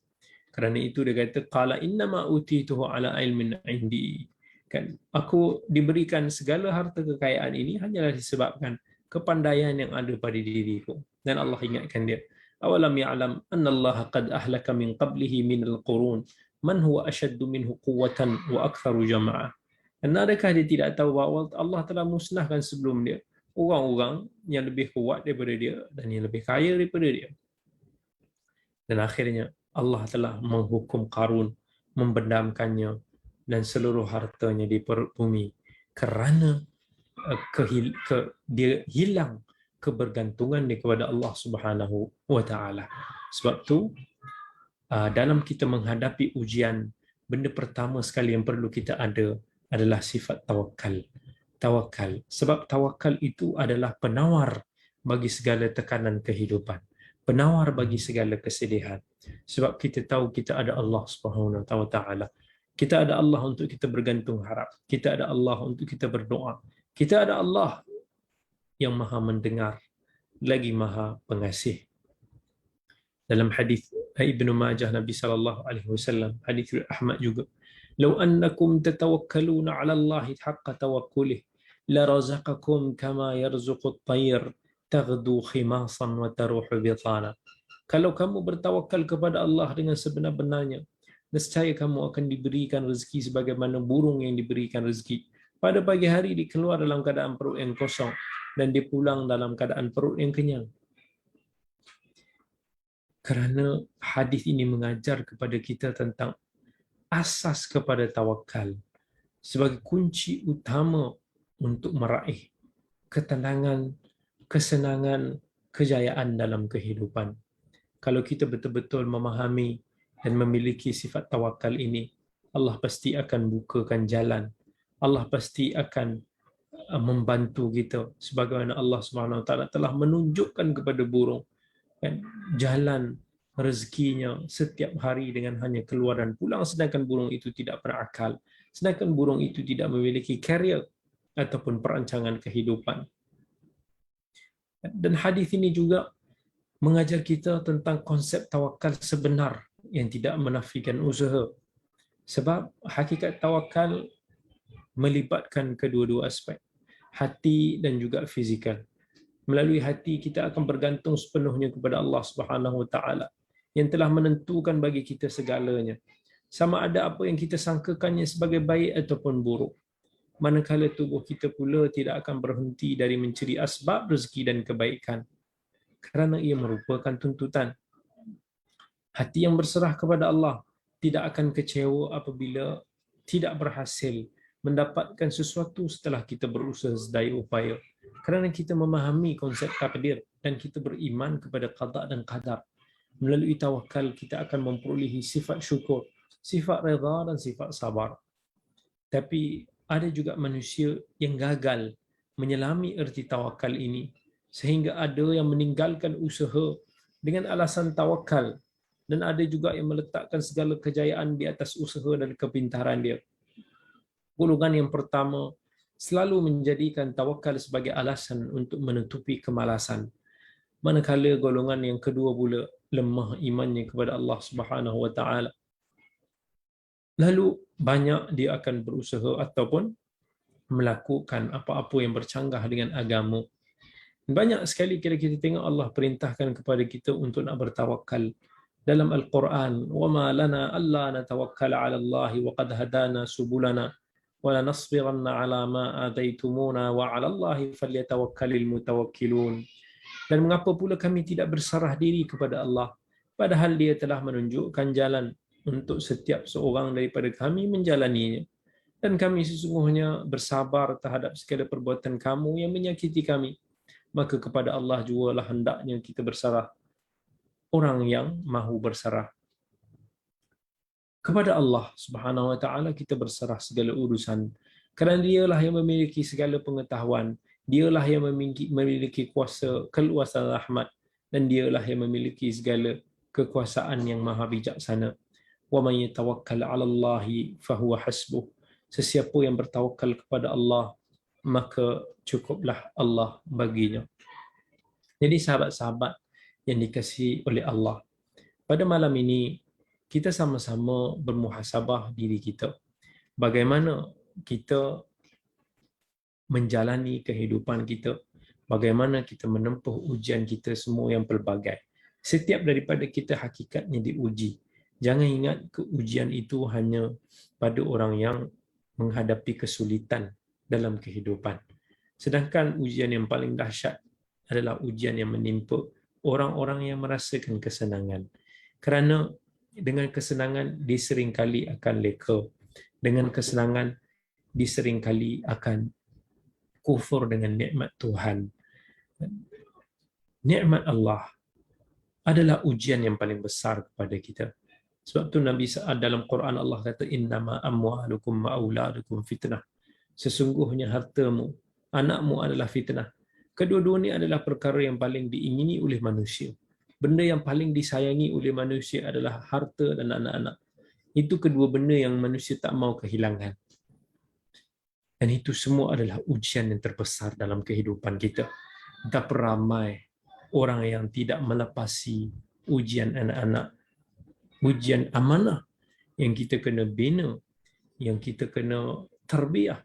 Kerana itu dia kata qala innama utituhu ala ilmin indi. Kan aku diberikan segala harta kekayaan ini hanyalah disebabkan kepandaian yang ada pada diriku. Dan Allah ingatkan dia, awalam ya'lam anna Allah qad ahlaka min qablihi minal qurun man huwa ashaddu minhu quwwatan wa aktharu jama'ah. Dan adakah dia tidak tahu bahawa Allah telah musnahkan sebelum dia orang-orang yang lebih kuat daripada dia dan yang lebih kaya daripada dia. Dan akhirnya Allah telah menghukum Qarun, membendamkannya dan seluruh hartanya di perut bumi kerana dia hilang kebergantungan dia kepada Allah Subhanahu Wa Taala. Sebab tu dalam kita menghadapi ujian, benda pertama sekali yang perlu kita ada adalah sifat tawakal. Tawakal. Sebab tawakal itu adalah penawar bagi segala tekanan kehidupan. Penawar bagi segala kesedihan. Sebab kita tahu kita ada Allah Subhanahu Wa Taala. Kita ada Allah untuk kita bergantung harap. Kita ada Allah untuk kita berdoa. Kita ada Allah yang Maha mendengar, lagi Maha pengasih. Dalam hadis Ibnu Majah Nabi sallallahu alaihi wasallam, hadis Ahmad juga, "Lau annakum tatawakkaluna 'ala Allahi haqqa tawakkulih, la razaqakum kama yarzuqut tayr taghdu khimasan wa taruhu bitana." Kalau kamu bertawakal kepada Allah dengan sebenar-benarnya, nescaya kamu akan diberikan rezeki sebagaimana burung yang diberikan rezeki. Pada pagi hari dia keluar dalam keadaan perut yang kosong dan dia pulang dalam keadaan perut yang kenyang. Kerana hadis ini mengajar kepada kita tentang asas kepada tawakal. sebagai kunci utama untuk meraih ketenangan, kesenangan, kejayaan dalam kehidupan. Kalau kita betul-betul memahami dan memiliki sifat tawakal ini, Allah pasti akan bukakan jalan. Allah pasti akan membantu kita, sebagaimana Allah Subhanahu Wa Taala telah menunjukkan kepada burung kan, jalan rezekinya setiap hari dengan hanya keluar dan pulang, sedangkan burung itu tidak berakal, sedangkan burung itu tidak memiliki karier ataupun perancangan kehidupan. Dan hadis ini juga mengajar kita tentang konsep tawakal sebenar yang tidak menafikan usaha. Sebab hakikat tawakal melibatkan kedua-dua aspek, hati dan juga fizikal. Melalui hati kita akan bergantung sepenuhnya kepada Allah Subhanahu Wa Taala yang telah menentukan bagi kita segalanya. Sama ada apa yang kita sangkakannya sebagai baik ataupun buruk. Manakala tubuh kita pula tidak akan berhenti dari mencari asbab rezeki dan kebaikan, kerana ia merupakan tuntutan. Hati yang berserah kepada Allah tidak akan kecewa apabila tidak berhasil mendapatkan sesuatu setelah kita berusaha sedaya upaya, kerana kita memahami konsep takdir dan kita beriman kepada qada dan qadar. Melalui tawakal kita akan memperolehi sifat syukur, sifat redha dan sifat sabar. Tapi ada juga manusia yang gagal menyelami erti tawakal ini, sehingga ada yang meninggalkan usaha dengan alasan tawakal, dan ada juga yang meletakkan segala kejayaan di atas usaha dan kepintaran dia. Golongan yang pertama selalu menjadikan tawakal sebagai alasan untuk menutupi kemalasan, manakala golongan yang kedua pula lemah imannya kepada Allah Subhanahu Wa Taala. Lalu banyak dia akan berusaha ataupun melakukan apa-apa yang bercanggah dengan agama. Banyak sekali kita tengok Allah perintahkan kepada kita untuk nak bertawakal dalam Al-Quran. وَمَا لَنَا أَلَّا نَتَوَكَّلَ عَلَى اللَّهِ وَقَدْ هَدَانَا سُبُلَنَا وَلَنَصْبِرَنَّ عَلَى مَا آذَيْتُمُونَا وَعَلَى اللَّهِ فَلْيَتَوَكَّلِ الْمُتَوَكِّلُونَ. Dan mengapa pula kami tidak berserah diri kepada Allah, padahal Dia telah menunjukkan jalan untuk setiap seorang daripada kami menjalaninya. Dan kami sesungguhnya bersabar terhadap segala perbuatan kamu yang menyakiti kami. Maka kepada Allah jugalah hendaknya kita berserah. Orang yang mahu berserah kepada Allah Subhanahu Wa Taala, kita berserah segala urusan, kerana Dialah yang memiliki segala pengetahuan, Dialah yang memiliki kuasa keluasan rahmat, dan Dialah yang memiliki segala kekuasaan yang maha bijaksana. Wa may yatawakkal 'ala Allahi fahuwa hasbuh. Sesiapa yang bertawakal kepada Allah, maka cukuplah Allah baginya. Jadi sahabat-sahabat yang dikasihi oleh Allah, pada malam ini kita sama-sama bermuhasabah diri kita. Bagaimana kita menjalani kehidupan kita, bagaimana kita menempuh ujian kita semua yang pelbagai. Setiap daripada kita hakikatnya diuji. Jangan ingat keujian itu hanya pada orang yang menghadapi kesulitan dalam kehidupan. Sedangkan ujian yang paling dahsyat adalah ujian yang menimpa orang-orang yang merasakan kesenangan. Kerana dengan kesenangan diseringkali akan leka. Dengan kesenangan diseringkali akan kufur dengan nikmat Tuhan. Nikmat Allah adalah ujian yang paling besar kepada kita. Sebab tu Nabi dalam Quran Allah kata, innama amwalukum wa auladukum fitnah. Sesungguhnya hartamu, anakmu adalah fitnah. Kedua-dua ini adalah perkara yang paling diingini oleh manusia. Benda yang paling disayangi oleh manusia adalah harta dan anak-anak. Itu kedua benda yang manusia tak mau kehilangan. Dan itu semua adalah ujian yang terbesar dalam kehidupan kita. Betapa ramai orang yang tidak melepasi ujian anak-anak, ujian amanah yang kita kena bina, yang kita kena tarbiyah.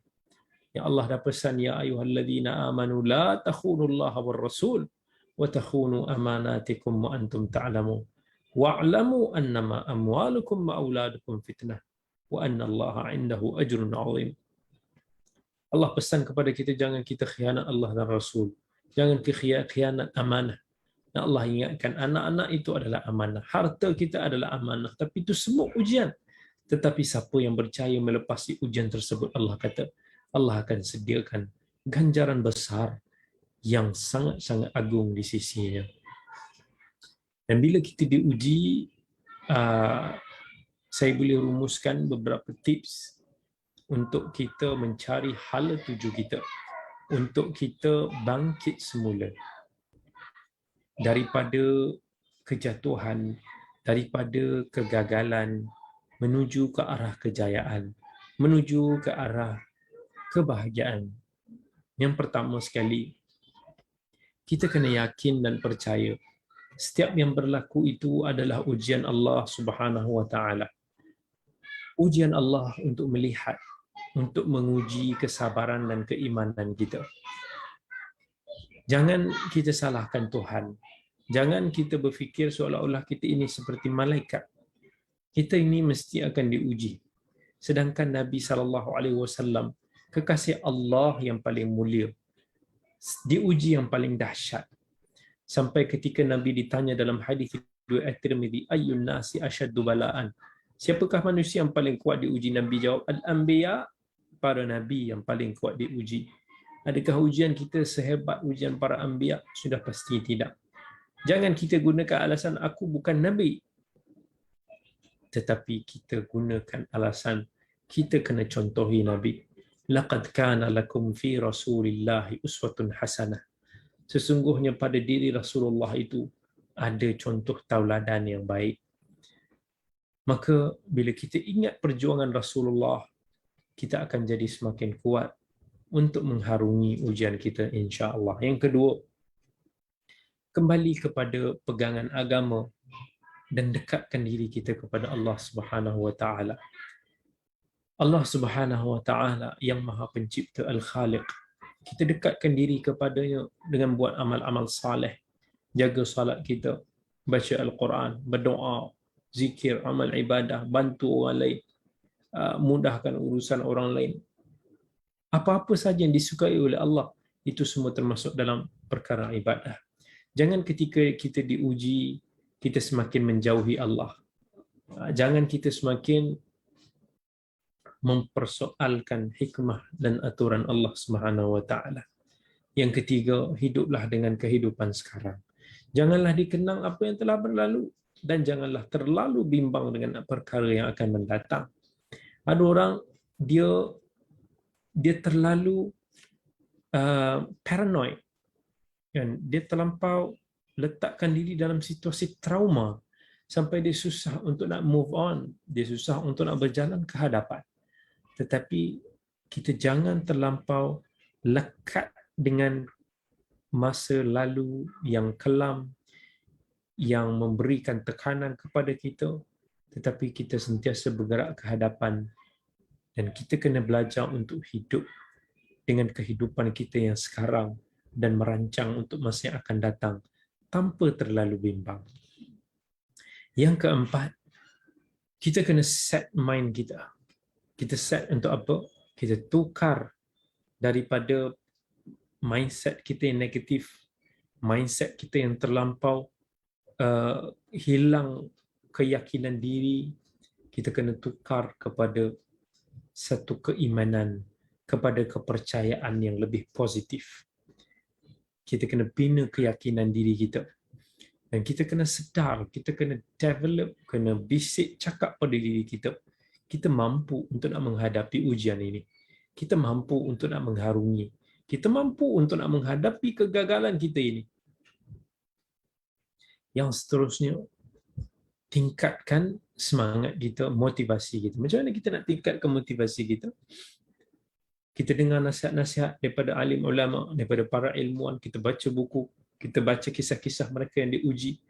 Ya Allah dah pesan, ya ayyuhalladzina amanu la takhunullaha war rasul wa takhunu amanatikum wa antum ta'lamun wa'lamu annama amwalukum wa auladukum fitnah wa anna Allaha 'indahu ajrun 'azim. Allah pesan kepada kita, jangan kita khianat Allah dan Rasul. Jangan khianat amanah. Dan Allah ingatkan anak-anak itu adalah amanah. Harta kita adalah amanah. Tapi itu semua ujian. Tetapi siapa yang percaya melepasi ujian tersebut, Allah kata, Allah akan sediakan ganjaran besar yang sangat-sangat agung di sisinya. Dan bila kita diuji, saya boleh rumuskan beberapa tips untuk kita mencari hala tuju kita, untuk kita bangkit semula daripada kejatuhan, daripada kegagalan, menuju ke arah kejayaan, menuju ke arah kebahagiaan. Yang pertama sekali, kita kena yakin dan percaya setiap yang berlaku itu adalah ujian Allah Subhanahu wa taala. Ujian Allah untuk melihat, untuk menguji kesabaran dan keimanan kita. Jangan kita salahkan Tuhan. Jangan kita berfikir seolah-olah kita ini seperti malaikat. Kita ini mesti akan diuji. Sedangkan Nabi SAW, kekasih Allah yang paling mulia, diuji yang paling dahsyat. Sampai ketika Nabi ditanya dalam hadis riwayat At-Tirmidzi, ayyun nasi asyaddu bala'an? Siapakah manusia yang paling kuat diuji? Nabi jawab, al-anbiya, para nabi yang paling kuat diuji. Adakah ujian kita sehebat ujian para anbiya? Sudah pasti tidak. Jangan kita gunakan alasan aku bukan nabi. Tetapi kita gunakan alasan kita kena contohi Nabi. Laqad kana lakum fi Rasulillahi uswatun hasanah. Sesungguhnya pada diri Rasulullah itu ada contoh tauladan yang baik. Maka bila kita ingat perjuangan Rasulullah, kita akan jadi semakin kuat untuk mengharungi ujian kita, insya-Allah. Yang kedua, kembali kepada pegangan agama dan dekatkan diri kita kepada Allah Subhanahu wa taala. Allah Subhanahu wa taala yang Maha Pencipta, Al-Khaliq. Kita dekatkan diri kepadanya dengan buat amal-amal saleh, jaga salat kita, baca Al-Quran, berdoa, zikir, amal ibadah, bantu orang lain, mudahkan urusan orang lain. Apa-apa saja yang disukai oleh Allah, itu semua termasuk dalam perkara ibadah. Jangan ketika kita diuji, kita semakin menjauhi Allah. Jangan kita semakin mempersoalkan hikmah dan aturan Allah Subhanahu wa taala. Yang ketiga, hiduplah dengan kehidupan sekarang. Janganlah dikenang apa yang telah berlalu dan janganlah terlalu bimbang dengan perkara yang akan mendatang. Ada orang dia terlalu paranoid, kan? Dia terlampau letakkan diri dalam situasi trauma sampai dia susah untuk nak move on, dia susah untuk nak berjalan ke hadapan. Tetapi kita jangan terlampau lekat dengan masa lalu yang kelam, yang memberikan tekanan kepada kita, tetapi kita sentiasa bergerak ke hadapan dan kita kena belajar untuk hidup dengan kehidupan kita yang sekarang dan merancang untuk masa yang akan datang tanpa terlalu bimbang. Yang keempat, kita kena set mind kita. Kita set untuk apa? Kita tukar daripada mindset kita yang negatif, mindset kita yang terlampau hilang keyakinan diri. Kita kena tukar kepada satu keimanan, kepada kepercayaan yang lebih positif. Kita kena bina keyakinan diri kita. Dan kita kena sedar, kita kena develop, kena bisik cakap pada diri kita. Kita mampu untuk nak menghadapi ujian ini. Kita mampu untuk nak mengharungi. Kita mampu untuk nak menghadapi kegagalan kita ini. Yang seterusnya, tingkatkan semangat kita, motivasi kita. Macam mana kita nak tingkatkan motivasi kita? Kita dengar nasihat-nasihat daripada alim ulama, daripada para ilmuwan, kita baca buku, kita baca kisah-kisah mereka yang diuji,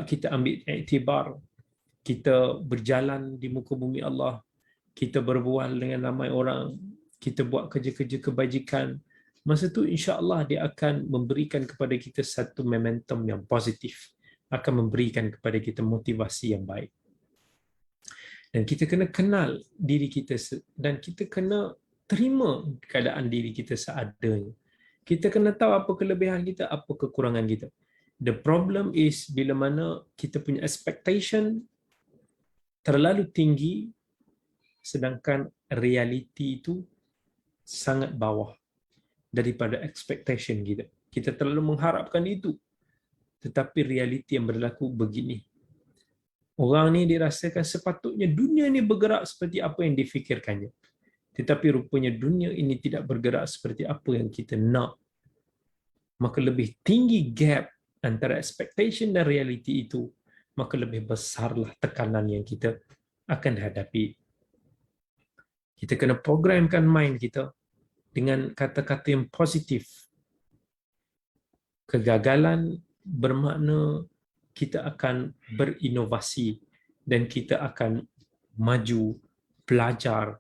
kita ambil iktibar, kita berjalan di muka bumi Allah, kita berbual dengan ramai orang, kita buat kerja-kerja kebajikan. Masa tu insya-Allah dia akan memberikan kepada kita satu momentum yang positif, akan memberikan kepada kita motivasi yang baik. Dan kita kena kenal diri kita dan kita kena terima keadaan diri kita seadanya. Kita kena tahu apa kelebihan kita, apa kekurangan kita. The problem is bila mana kita punya expectation terlalu tinggi sedangkan realiti itu sangat bawah daripada expectation kita. Kita terlalu mengharapkan itu, tetapi realiti yang berlaku begini. Orang ni dirasakan sepatutnya dunia ni bergerak seperti apa yang difikirkannya. Tetapi rupanya dunia ini tidak bergerak seperti apa yang kita nak. Maka lebih tinggi gap antara expectation dan realiti itu, maka lebih besarlah tekanan yang kita akan hadapi. Kita kena programkan mind kita dengan kata-kata yang positif. Kegagalan bermakna kita akan berinovasi dan kita akan maju, belajar.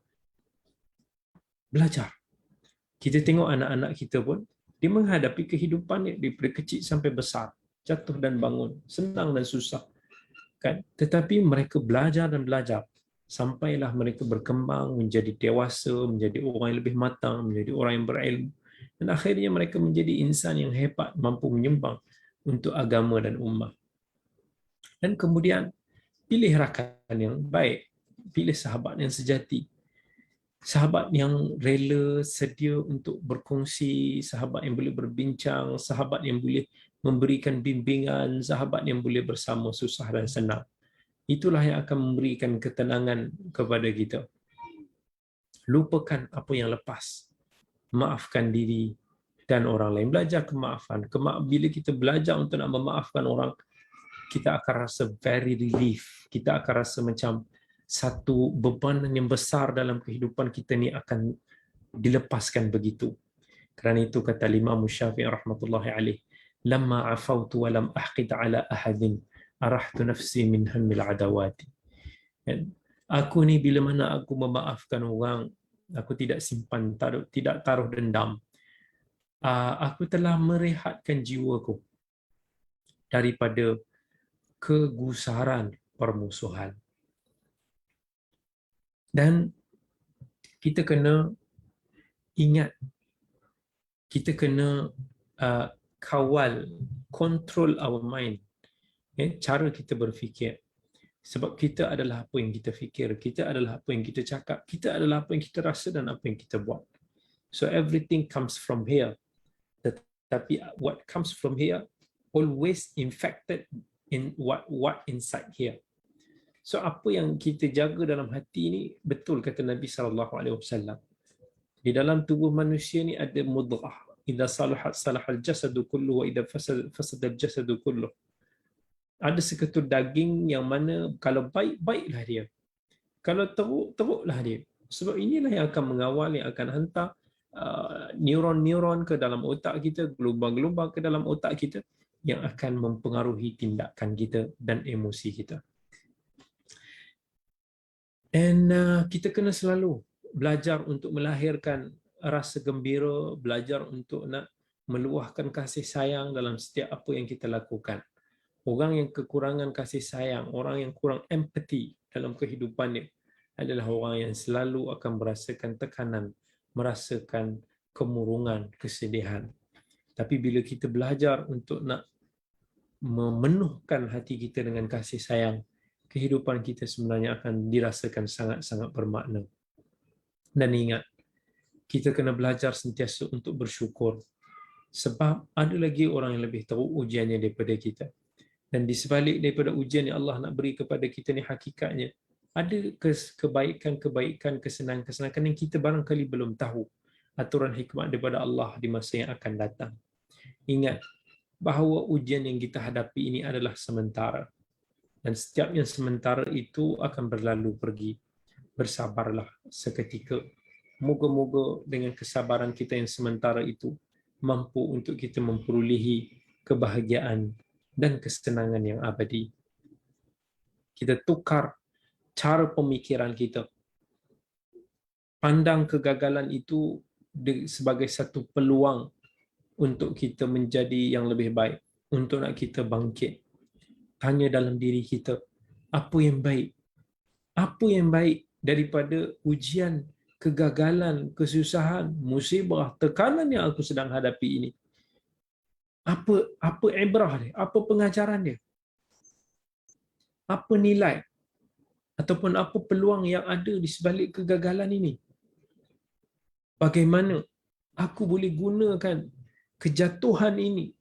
Kita tengok anak-anak kita pun, dia menghadapi kehidupan daripada kecil sampai besar, jatuh dan bangun, senang dan susah. Kan? Tetapi mereka belajar dan belajar, sampailah mereka berkembang, menjadi dewasa, menjadi orang yang lebih matang, menjadi orang yang berilmu. Dan akhirnya mereka menjadi insan yang hebat, mampu menyumbang untuk agama dan ummah. Dan kemudian pilih rakan yang baik, pilih sahabat yang sejati, sahabat yang rela sedia untuk berkongsi, sahabat yang boleh berbincang, sahabat yang boleh memberikan bimbingan, sahabat yang boleh bersama susah dan senang. Itulah yang akan memberikan ketenangan kepada kita. Lupakan apa yang lepas. Maafkan diri dan orang lain. Belajar kemaafan. Bila kita belajar untuk nak memaafkan orang, kita akan rasa very relief. Kita akan rasa macam satu beban yang besar dalam kehidupan kita ni akan dilepaskan begitu. Kerana itu kata Imam Syafi'i rahmatullahi alaih, "Lamma afautu wa lam ahqid ala ahadin, arahtu nafsi min hammil adawati." Aku ni bila mana aku memaafkan orang, aku tidak simpan, tidak taruh dendam. Aku telah merehatkan jiwaku daripada kegusaran permusuhan. Dan kita kena ingat, kita kena kawal, control our mind, cara kita berfikir. Sebab kita adalah apa yang kita fikir, kita adalah apa yang kita cakap, kita adalah apa yang kita rasa dan apa yang kita buat. So everything comes from here. Tetapi what comes from here always infected in what inside here. So apa yang kita jaga dalam hati ni, betul kata Nabi SAW. Di dalam tubuh manusia ni ada mudghah. Idza salahat salahal jasadu kulluhu wa idza fasada al jasadu kulluhu. Ada seketul daging yang mana kalau baik, baiklah dia. Kalau teruk, teruklah dia. Sebab inilah yang akan mengawal, yang akan hantar neuron-neuron ke dalam otak kita, gelombang-gelombang ke dalam otak kita yang akan mempengaruhi tindakan kita dan emosi kita. Dan kita kena selalu belajar untuk melahirkan rasa gembira, belajar untuk nak meluahkan kasih sayang dalam setiap apa yang kita lakukan. Orang yang kekurangan kasih sayang, orang yang kurang empati dalam kehidupannya adalah orang yang selalu akan merasakan tekanan, merasakan kemurungan, kesedihan. Tapi bila kita belajar untuk nak memenuhkan hati kita dengan kasih sayang, kehidupan kita sebenarnya akan dirasakan sangat-sangat bermakna. Dan ingat, kita kena belajar sentiasa untuk bersyukur. Sebab ada lagi orang yang lebih teruk ujiannya daripada kita. Dan di sebalik daripada ujian yang Allah nak beri kepada kita ni, hakikatnya ada kebaikan-kebaikan, kesenangan-kesenangan yang kita barangkali belum tahu. Aturan hikmat daripada Allah di masa yang akan datang. Ingat bahawa ujian yang kita hadapi ini adalah sementara. Dan setiap yang sementara itu akan berlalu pergi. Bersabarlah seketika. Moga-moga dengan kesabaran kita yang sementara itu mampu untuk kita memperolehi kebahagiaan dan kesenangan yang abadi. Kita tukar cara pemikiran kita. Pandang kegagalan itu sebagai satu peluang untuk kita menjadi yang lebih baik, untuk nak kita bangkit. Tanya dalam diri kita, apa yang baik? Apa yang baik daripada ujian, kegagalan, kesusahan, musibah, tekanan yang aku sedang hadapi ini? Apa ibrah dia? Apa pengajaran dia? Apa nilai? ataupun apa peluang yang ada di sebalik kegagalan ini. Bagaimana aku boleh gunakan kejatuhan ini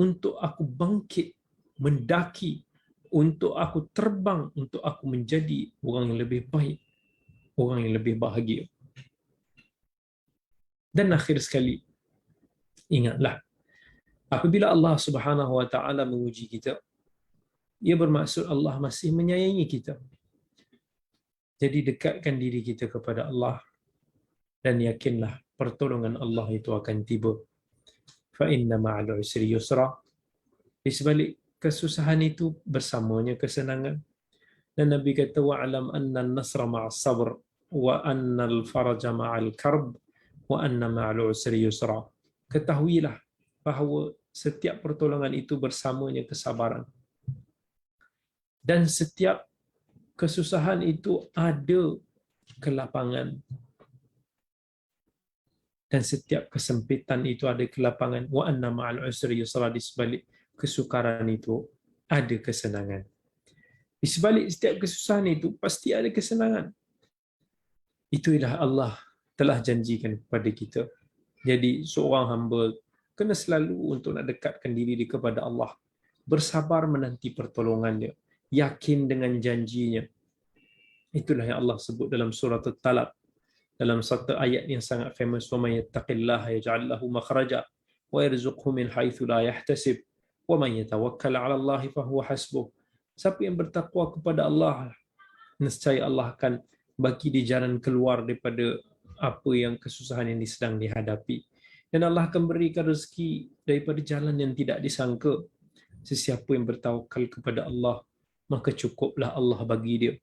untuk aku bangkit, mendaki, untuk aku terbang, untuk aku menjadi orang yang lebih baik, orang yang lebih bahagia. Dan akhir sekali, ingatlah, apabila Allah Subhanahu wa taala menguji kita, ia bermaksud Allah masih menyayangi kita. Jadi dekatkan diri kita kepada Allah dan yakinlah pertolongan Allah itu akan tiba. Fa inna ma'al usri yusra. Di sebalik kesusahan itu bersamanya kesenangan. Dan Nabi kata wa'lam anna an-nasra ma'as sabr wa anna al-faraja ma'al karb wa anna ma'al usri yusra. Ketahuilah bahawa setiap pertolongan itu bersamanya kesabaran. Dan setiap kesusahan itu ada kelapangan. Dan setiap kesempitan itu ada kelapangan. Wa anna ma'al usri yusra. Di sebalik kesukaran itu ada kesenangan. Di sebalik setiap kesusahan itu pasti ada kesenangan. Itulah Allah telah janjikan kepada kita. Jadi seorang hamba kena selalu untuk nak dekatkan diri kepada Allah. Bersabar menanti pertolongannya. Yakin dengan janjinya. Itulah yang Allah sebut dalam surah At-Talaq. Dalam satu ayat yang sangat famous. وَمَنْ يَتَّقِ اللَّهَ يَجْعَلْ لَهُ مَخْرَجًا وَيَرْزُقْهُ مِنْ حَيْثُ لَا يَحْتَسِبُ وَمَنْ يَتَوَكَّلْ عَلَى اللَّهِ فَهُوَ حَسْبُهُ. Siapa yang bertakwa kepada Allah, nescaya Allah akan bagi dia jalan keluar daripada apa yang kesusahan yang sedang dihadapi. Dan Allah akan berikan rezeki daripada jalan yang tidak disangka. Sesiapa yang bertawakal kepada Allah, maka cukuplah Allah bagi dia.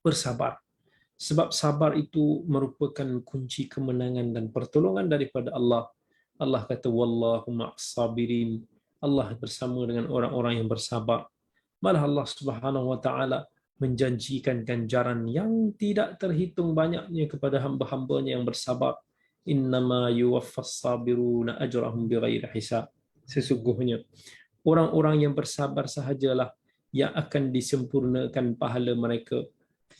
Bersabar. Sebab sabar itu merupakan kunci kemenangan dan pertolongan daripada Allah. Allah kata, Wallahu ma'as sabirin. Allah bersama dengan orang-orang yang bersabar. Malah Allah Subhanahu wa taala menjanjikan ganjaran yang tidak terhitung banyaknya kepada hamba-hambanya yang bersabar. Innama yuwaffas sabiruna ajrahum bighairi hisab. Sesungguhnya orang-orang yang bersabar sahajalah yang akan disempurnakan pahala mereka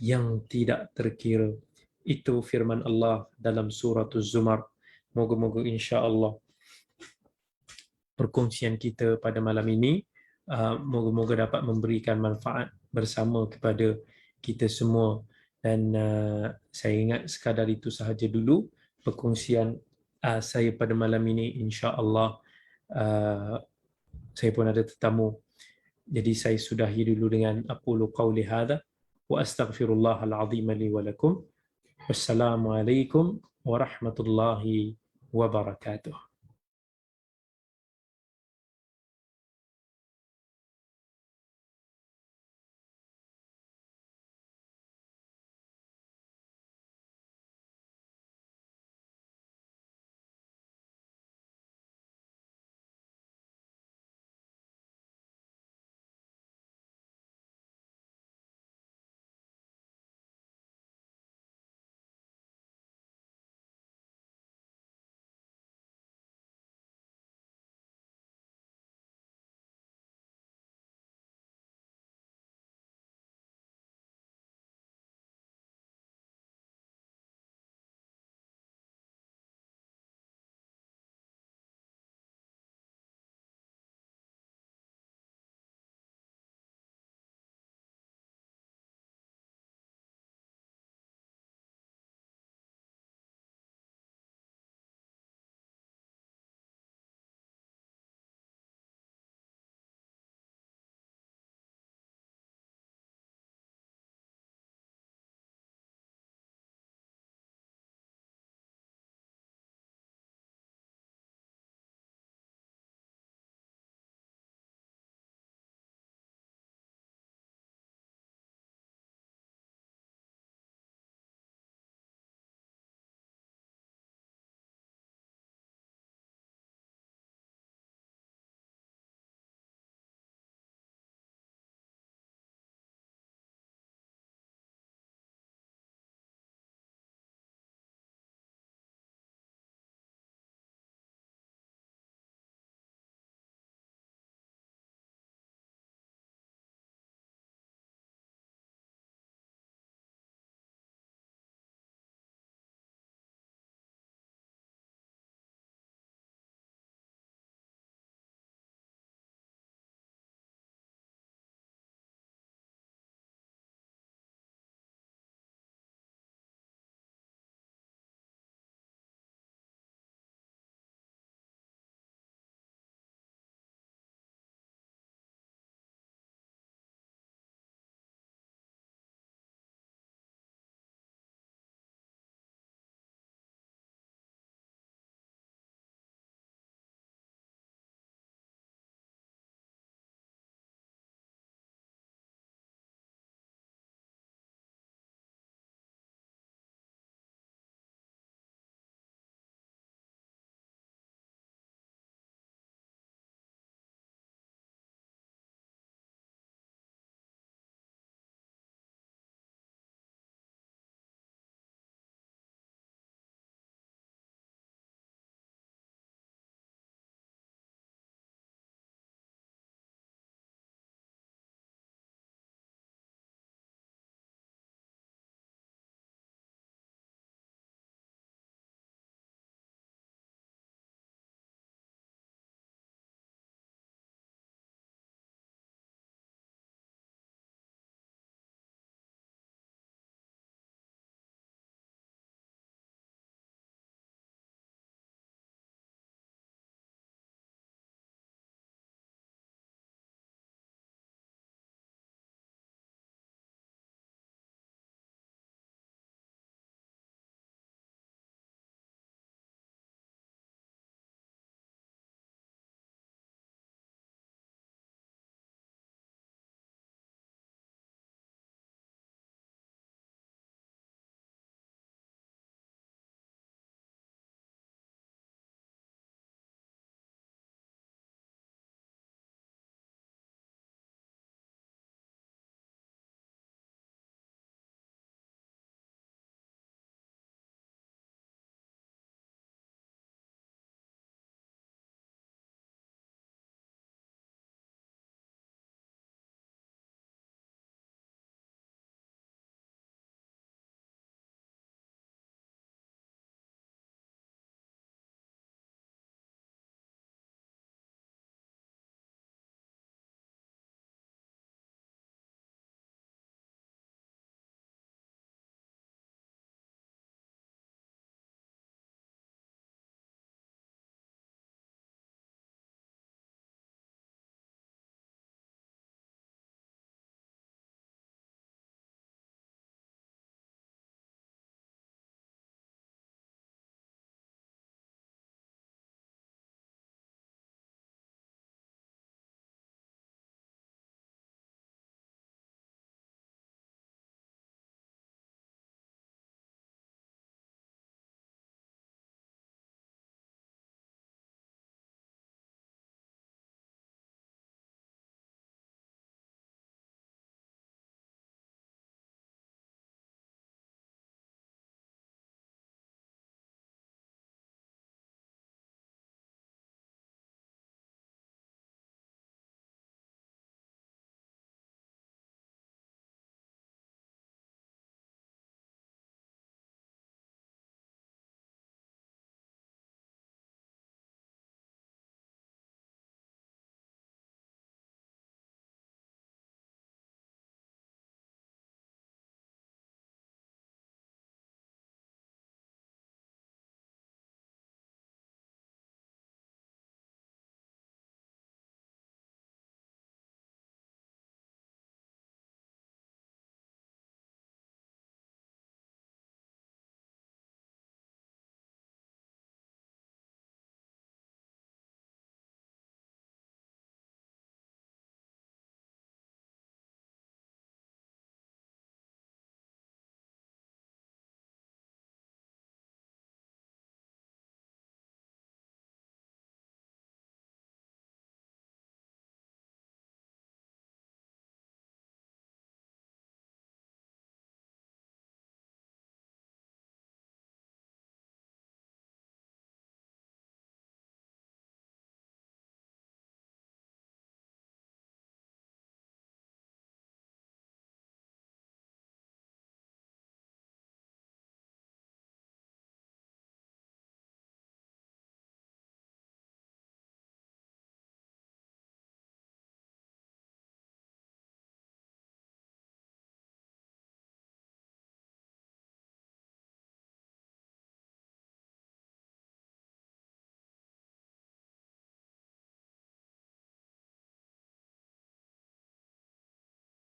yang tidak terkira. Itu firman Allah dalam surah Az-Zumar. Moga-moga insya-Allah perkongsian kita pada malam ini moga-moga dapat memberikan manfaat bersama kepada kita semua. Dan saya ingat sekadar itu sahaja dulu perkongsian saya pada malam ini. Insya-Allah saya pun ada tetamu. Jadi saya sudahi dulu dengan aqulu qawli hadha wa astaghfirullahal azim li wa lakum. Wassalamualaikum warahmatullahi wabarakatuh.